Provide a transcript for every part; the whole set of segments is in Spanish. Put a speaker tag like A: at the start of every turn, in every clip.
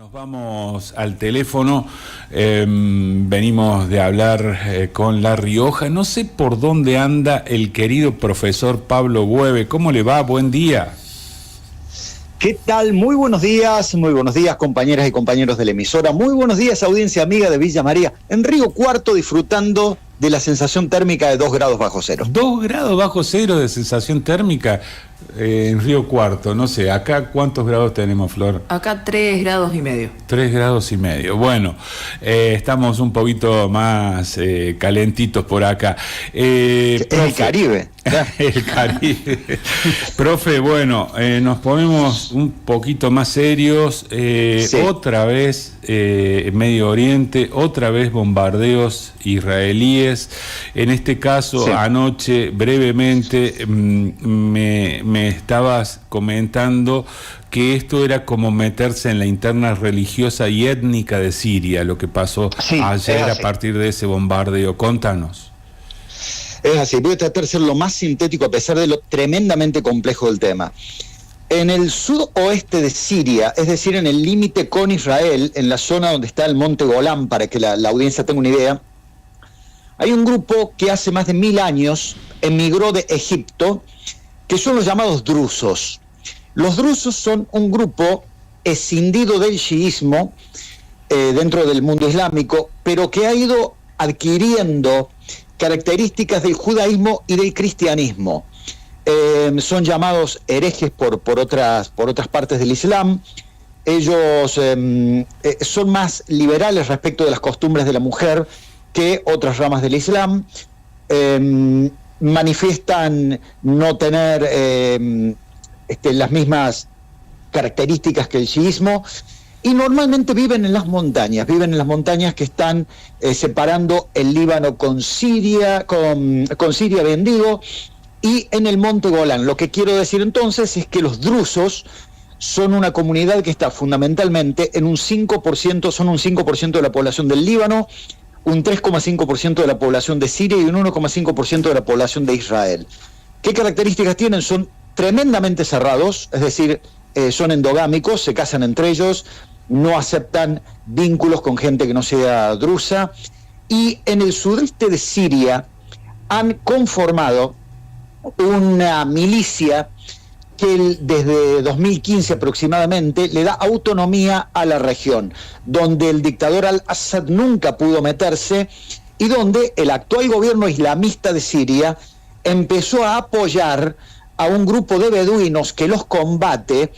A: Nos vamos al teléfono, venimos de hablar con La Rioja. No sé por dónde anda el querido profesor Pablo Buebe. ¿Cómo le va? Buen día.
B: ¿Qué tal? Muy buenos días compañeras y compañeros de la emisora. Muy buenos días, audiencia amiga de Villa María, en Río Cuarto, disfrutando de la sensación térmica de 2 grados bajo cero.
A: 2 grados bajo cero de sensación térmica en Río Cuarto. No sé, acá ¿cuántos grados tenemos, Flor?
C: Acá 3 grados y medio.
A: 3 grados y medio. Bueno, estamos un poquito más calentitos por acá.
B: Es el Caribe.
A: El Caribe. Profe, bueno, nos ponemos un poquito más serios. Sí. Otra vez Medio Oriente, otra vez bombardeos israelíes. En este caso, sí. Anoche, brevemente, me estabas comentando que esto era como meterse en la interna religiosa y étnica de Siria, lo que pasó ayer a partir de ese bombardeo. Contanos.
B: Es así, voy a tratar de ser lo más sintético a pesar de lo tremendamente complejo del tema. En el sudoeste de Siria, es decir, en el límite con Israel, en la zona donde está el monte Golán, para que la audiencia tenga una idea, hay un grupo que hace más de 1000 años emigró de Egipto, que son los llamados drusos. Los drusos son un grupo escindido del chiismo dentro del mundo islámico, pero que ha ido adquiriendo características del judaísmo y del cristianismo. Son llamados herejes por otras partes del Islam. Ellos son más liberales respecto de las costumbres de la mujer que otras ramas del Islam. Manifiestan no tener las mismas características que el chiismo, y normalmente viven en las montañas que están separando el Líbano con Siria, con Siria, bendigo, y en el monte Golán. Lo que quiero decir entonces es que los drusos son una comunidad que está fundamentalmente en un 5%, son un 5% de la población del Líbano, un 3,5% de la población de Siria y un 1,5% de la población de Israel. ¿Qué características tienen? Son tremendamente cerrados, es decir, son endogámicos, se casan entre ellos, no aceptan vínculos con gente que no sea drusa, y en el sudeste de Siria han conformado una milicia que desde 2015 aproximadamente le da autonomía a la región, donde el dictador al-Assad nunca pudo meterse y donde el actual gobierno islamista de Siria empezó a apoyar a un grupo de beduinos que los combate,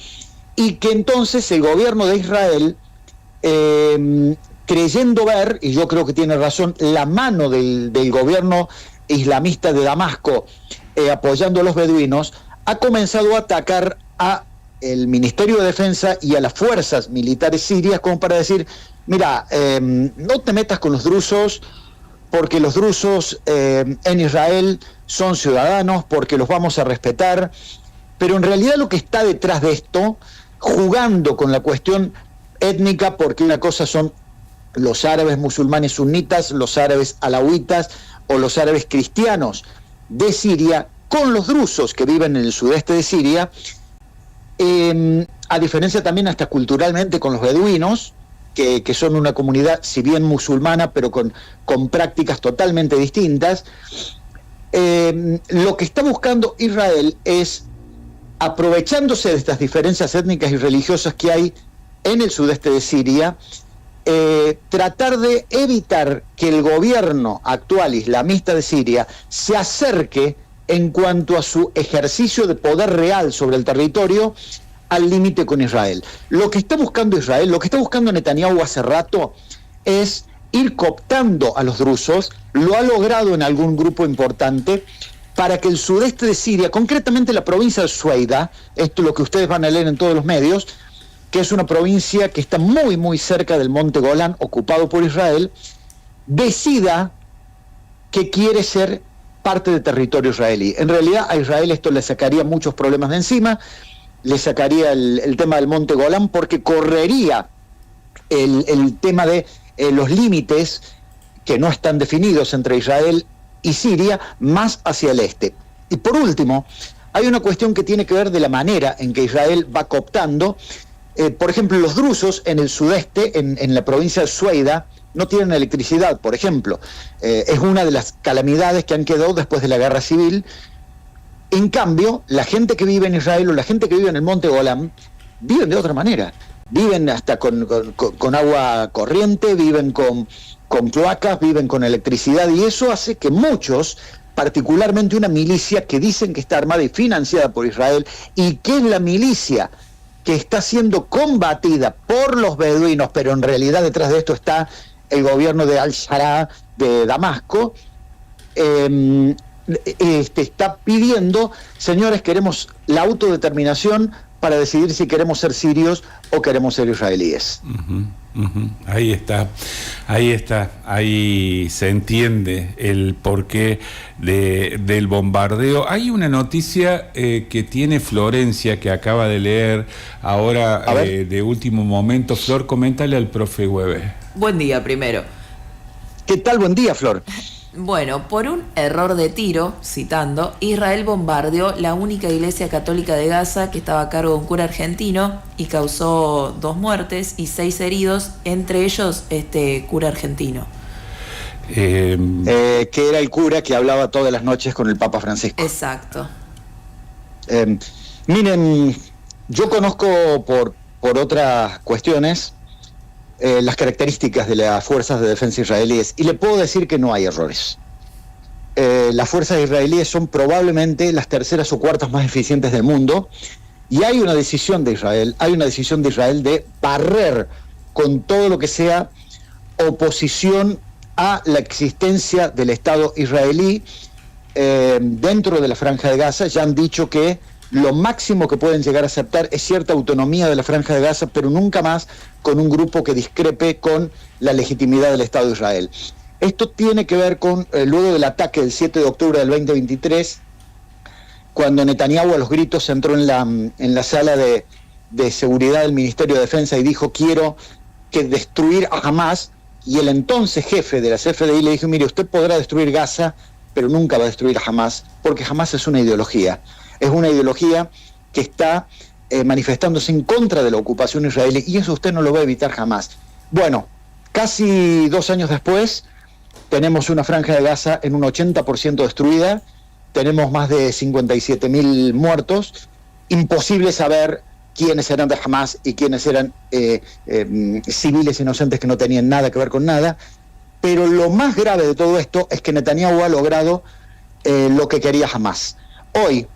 B: y que entonces el gobierno de Israel, creyendo ver, y yo creo que tiene razón, la mano del gobierno islamista de Damasco apoyando a los beduinos, ha comenzado a atacar a el Ministerio de Defensa y a las fuerzas militares sirias, como para decir, mira, no te metas con los drusos, porque los drusos en Israel son ciudadanos, porque los vamos a respetar. Pero en realidad lo que está detrás de esto, jugando con la cuestión étnica, porque una cosa son los árabes musulmanes sunitas, los árabes alauitas o los árabes cristianos de Siria, con los drusos que viven en el sudeste de Siria, a diferencia también hasta culturalmente con los beduinos, que son una comunidad, si bien musulmana, pero con prácticas totalmente distintas. Lo que está buscando Israel es, aprovechándose de estas diferencias étnicas y religiosas que hay en el sudeste de Siria, tratar de evitar que el gobierno actual islamista de Siria se acerque en cuanto a su ejercicio de poder real sobre el territorio al límite con Israel. Lo que está buscando Israel, lo que está buscando Netanyahu hace rato, es ir cooptando a los drusos, lo ha logrado en algún grupo importante, para que el sudeste de Siria, concretamente la provincia de Sueida, esto es lo que ustedes van a leer en todos los medios, que es una provincia que está muy muy cerca del monte Golán, ocupado por Israel, decida que quiere ser parte del territorio israelí. En realidad a Israel esto le sacaría muchos problemas de encima, le sacaría el tema del monte Golán, porque correría el tema de los límites que no están definidos entre Israel y Siria, más hacia el este. Y por último, hay una cuestión que tiene que ver de la manera en que Israel va cooptando, Por ejemplo, los drusos en el sudeste, en la provincia de Sueida, no tienen electricidad, por ejemplo. Es una de las calamidades que han quedado después de la guerra civil. En cambio, la gente que vive en Israel o la gente que vive en el monte Golán viven de otra manera. Viven hasta con agua corriente, viven con cloacas, viven con electricidad, y eso hace que muchos, particularmente una milicia que dicen que está armada y financiada por Israel, y que es la milicia que está siendo combatida por los beduinos, pero en realidad detrás de esto está el gobierno de Al-Sharaa de Damasco, está pidiendo, señores, queremos la autodeterminación para decidir si queremos ser sirios o queremos ser israelíes.
A: Ahí está, ahí se entiende el porqué del bombardeo. Hay una noticia que tiene Florencia, que acaba de leer ahora de último momento. Flor, coméntale al profe Hueve.
C: Buen día primero.
B: ¿Qué tal? Buen día, Flor.
C: Bueno, por un error de tiro, citando, Israel bombardeó la única iglesia católica de Gaza que estaba a cargo de un cura argentino y causó 2 muertes y 6 heridos, entre ellos este cura argentino.
B: Que era el cura que hablaba todas las noches con el Papa Francisco.
C: Exacto.
B: Miren, yo conozco por otras cuestiones las características de las fuerzas de defensa israelíes, y le puedo decir que no hay errores. Las fuerzas israelíes son probablemente las terceras o cuartas más eficientes del mundo, y hay una decisión de Israel de barrer con todo lo que sea oposición a la existencia del Estado israelí dentro de la Franja de Gaza. Ya han dicho que lo máximo que pueden llegar a aceptar es cierta autonomía de la Franja de Gaza, pero nunca más con un grupo que discrepe con la legitimidad del Estado de Israel. Esto tiene que ver con, luego del ataque del 7 de octubre del 2023, cuando Netanyahu a los gritos entró en la sala de seguridad del Ministerio de Defensa y dijo: quiero que destruir a Hamas, y el entonces jefe de la CFDI le dijo: mire, usted podrá destruir Gaza, pero nunca va a destruir a Hamas, porque Hamas es una ideología. Es una ideología que está manifestándose en contra de la ocupación israelí, y eso usted no lo va a evitar jamás. Bueno, casi 2 años después, tenemos una Franja de Gaza en un 80% destruida, tenemos más de 57.000 muertos, imposible saber quiénes eran de Hamas y quiénes eran civiles inocentes que no tenían nada que ver con nada, pero lo más grave de todo esto es que Netanyahu ha logrado lo que quería Hamas. Hoy,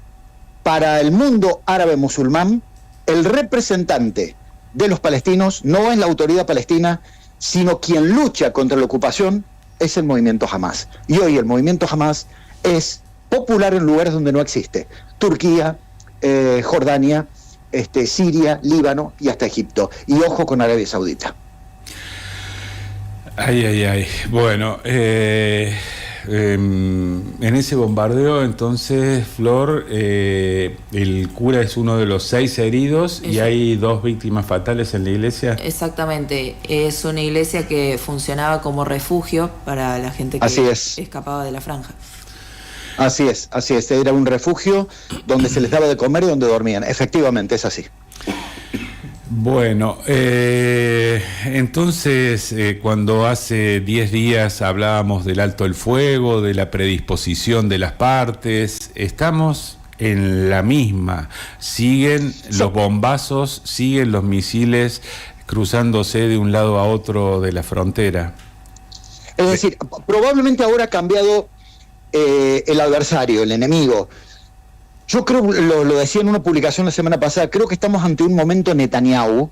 B: para el mundo árabe musulmán, el representante de los palestinos no es la autoridad palestina, sino quien lucha contra la ocupación es el movimiento Hamas. Y hoy el movimiento Hamas es popular en lugares donde no existe: Turquía, Jordania, Siria, Líbano y hasta Egipto. Y ojo con Arabia Saudita.
A: Ay. Bueno, en ese bombardeo, entonces, Flor, el cura es uno de los 6 heridos. Eso. Y hay 2 víctimas fatales en la iglesia.
C: Exactamente, es una iglesia que funcionaba como refugio para la gente que escapaba de la franja.
B: Así es, era un refugio donde se les daba de comer y donde dormían. Efectivamente, es así.
A: Bueno, entonces cuando hace 10 días hablábamos del alto el fuego, de la predisposición de las partes, estamos en la misma. Siguen los bombazos, siguen los misiles cruzándose de un lado a otro de la frontera.
B: Es decir, probablemente ahora ha cambiado el adversario, el enemigo. Yo creo, lo decía en una publicación la semana pasada, creo que estamos ante un momento Netanyahu,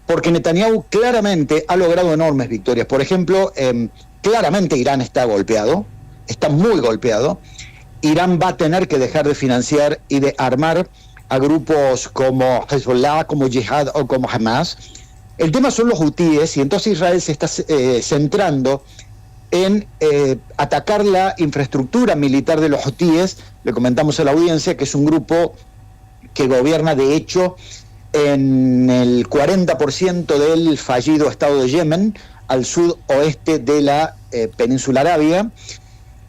B: porque Netanyahu claramente ha logrado enormes victorias. Por ejemplo, claramente Irán está golpeado, está muy golpeado. Irán va a tener que dejar de financiar y de armar a grupos como Hezbollah, como Jihad o como Hamas. El tema son los hutíes, y entonces Israel se está centrando en atacar la infraestructura militar de los hutíes. Le comentamos a la audiencia que es un grupo que gobierna de hecho en el 40% del fallido estado de Yemen, al sudoeste de la península arábiga,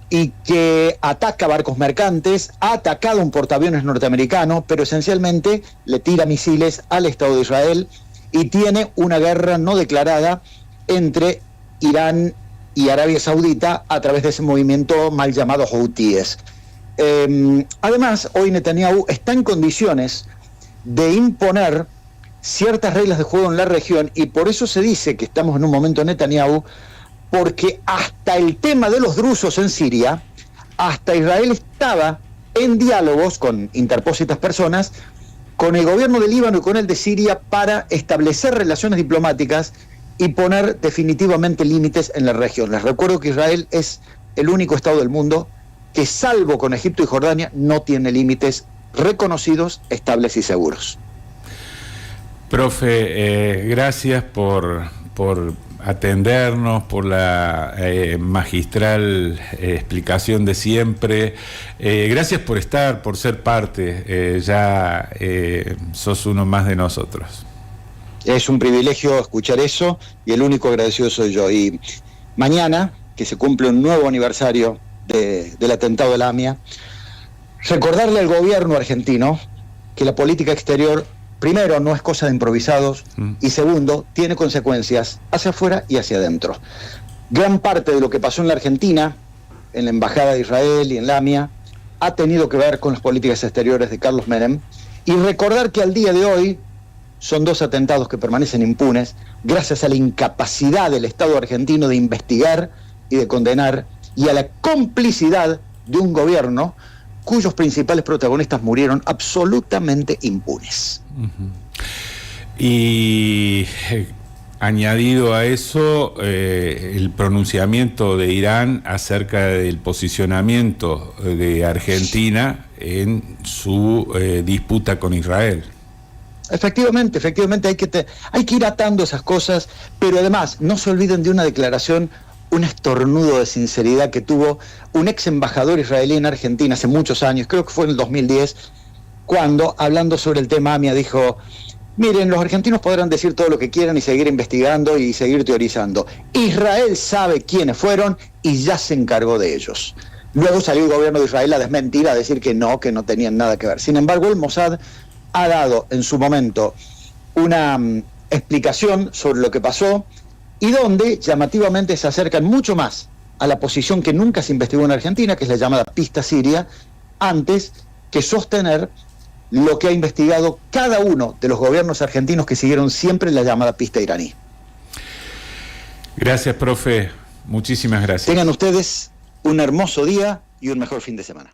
B: y que ataca barcos mercantes, ha atacado un portaaviones norteamericano, pero esencialmente le tira misiles al Estado de Israel y tiene una guerra no declarada entre Irán y Arabia Saudita a través de ese movimiento mal llamado Houthíes. Además, hoy Netanyahu está en condiciones de imponer ciertas reglas de juego en la región, y por eso se dice que estamos en un momento de Netanyahu, porque hasta el tema de los drusos en Siria, hasta Israel estaba en diálogos con interpósitas personas, con el gobierno de Líbano y con el de Siria, para establecer relaciones diplomáticas y poner definitivamente límites en la región. Les recuerdo que Israel es el único Estado del mundo que, salvo con Egipto y Jordania, no tiene límites reconocidos, estables y seguros.
A: Profe, gracias por atendernos, por la magistral explicación de siempre. Gracias por estar, por ser parte. Ya sos uno más de nosotros.
B: Es un privilegio escuchar eso, y el único agradecido soy yo. Y mañana, que se cumple un nuevo aniversario del atentado de la AMIA, recordarle al gobierno argentino que la política exterior, primero, no es cosa de improvisados, y segundo, tiene consecuencias hacia afuera y hacia adentro. Gran parte de lo que pasó en la Argentina, en la Embajada de Israel y en la AMIA, ha tenido que ver con las políticas exteriores de Carlos Menem, y recordar que al día de hoy son 2 atentados que permanecen impunes gracias a la incapacidad del Estado argentino de investigar y de condenar, y a la complicidad de un gobierno cuyos principales protagonistas murieron absolutamente impunes.
A: Y añadido a eso, el pronunciamiento de Irán acerca del posicionamiento de Argentina en su disputa con Israel.
B: Efectivamente, hay que ir atando esas cosas, pero además no se olviden de una declaración, un estornudo de sinceridad que tuvo un ex embajador israelí en Argentina hace muchos años, creo que fue en el 2010, cuando, hablando sobre el tema AMIA, dijo: miren, los argentinos podrán decir todo lo que quieran y seguir investigando y seguir teorizando. Israel sabe quiénes fueron y ya se encargó de ellos. Luego salió el gobierno de Israel a desmentir, a decir que no tenían nada que ver. Sin embargo, el Mossad ha dado en su momento una explicación sobre lo que pasó, y donde llamativamente se acercan mucho más a la posición que nunca se investigó en Argentina, que es la llamada pista siria, antes que sostener lo que ha investigado cada uno de los gobiernos argentinos que siguieron siempre la llamada pista iraní.
A: Gracias, profe. Muchísimas gracias.
B: Tengan ustedes un hermoso día y un mejor fin de semana.